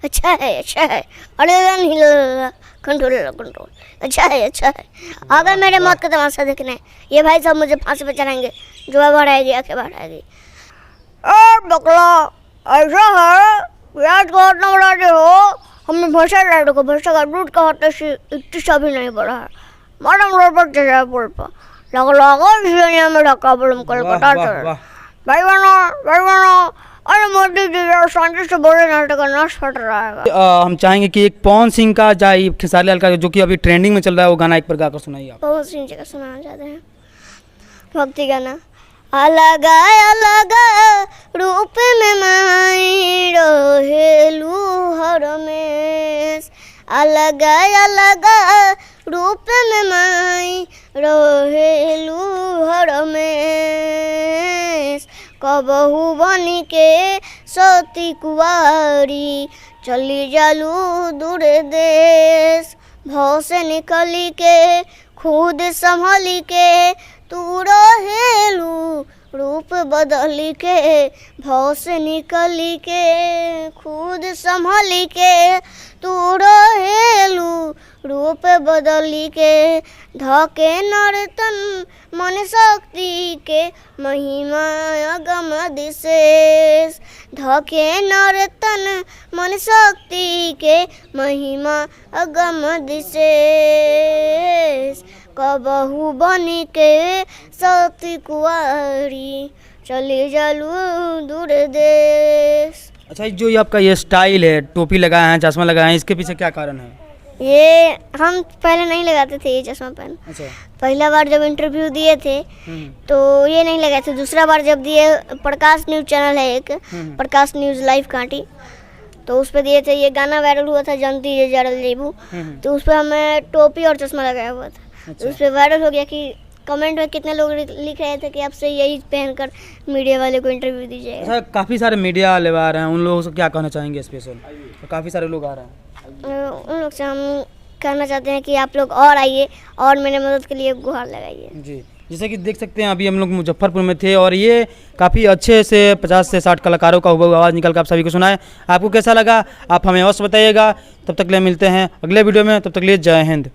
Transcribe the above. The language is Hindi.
अच्छा है अच्छा है, अरे नहीं कंट्रोल, अच्छा है। आ गए मेरे मौत का तमाशा देखने, ये भाई साहब मुझे फांसी पे चढ़ाएंगे, जो बाहर आएगी आके बाहर आएगी। बकला ऐसा है, प्याज को इतना बढ़ाते हो, हमने भैंसा लाइट को भैंसा का दूध का होता से इतनी सा भी नहीं बढ़ा है। मैडम रोड पर चढ़ा है पुल पर, लगा इसलिए मेरा प्रॉब्लम कलकत्ता चल। भाई बनो, अरे मोदी जी यार शांति से बोले नाटक का नाश फट रहा है। हम चाहेंगे कि एक पवन सिंह का जाए खेसारी लाल का जो कि अभी ट्रेंडिंग में चल रहा है वो गाना एक बार गाकर सुनाइए आप। पवन सिंह जी का सुनाना चाहते हैं भक्ति गाना। अलग रूप में माई रहेलू हरमेश, अलग रूप में माई रहेलू हरमेश, कबहू बनी के सती कुवारी चली जालू दूर देश, भाव से निकली के खुद संभली के तू रहेलू रूप बदली के, भाव से निकली के खुद संभली के तू रहेलू रूप बदली के, धके नर्तन मन शक्ति के महिमा अगम दिशेष, धके नर्तन मन शक्ति के महिमा अगम दिशेष, कबहू बनी के सती कुंवारी चली जालू दूर देश। अच्छा, जो ये आपका ये स्टाइल है, टोपी लगाए हैं, चश्मा लगाए हैं, इसके पीछे क्या कारण है? ये हम पहले नहीं लगाते थे ये चश्मा पेन। अच्छा। पहला बार जब इंटरव्यू दिए थे तो ये नहीं लगाए थे, दूसरा बार जब दिए प्रकाश न्यूज़ चैनल है एक, प्रकाश न्यूज़ लाइव कांटी, तो उस पर दिए थे। ये गाना वायरल हुआ था जनती ये जरल जेबू, तो उस पर हमें टोपी और चश्मा लगाया हुआ था। अच्छा। तो उस पर वायरल हो गया कि कमेंट में कितने लोग लिख रहे थे कि आपसे यही पहनकर मीडिया वाले को इंटरव्यू दीजिएगा। अच्छा, काफ़ी सारे मीडिया वाले आ रहे हैं, उन लोगों से क्या कहना चाहेंगे स्पेशल? तो काफ़ी सारे लोग आ रहे हैं, उन लोग से हम कहना चाहते हैं कि आप लोग और आइए और मेरे मदद के लिए गुहार लगाइए जी। जैसे कि देख सकते हैं अभी हम लोग मुजफ्फरपुर में थे और ये काफ़ी अच्छे से 50 से 60 कलाकारों का हुआ आवाज़ निकल कर आप सभी को सुनाए। आपको कैसा लगा आप हमें अवश्य बताइएगा। तब तक लिए मिलते हैं अगले वीडियो में, तब तक लिए जय हिंद।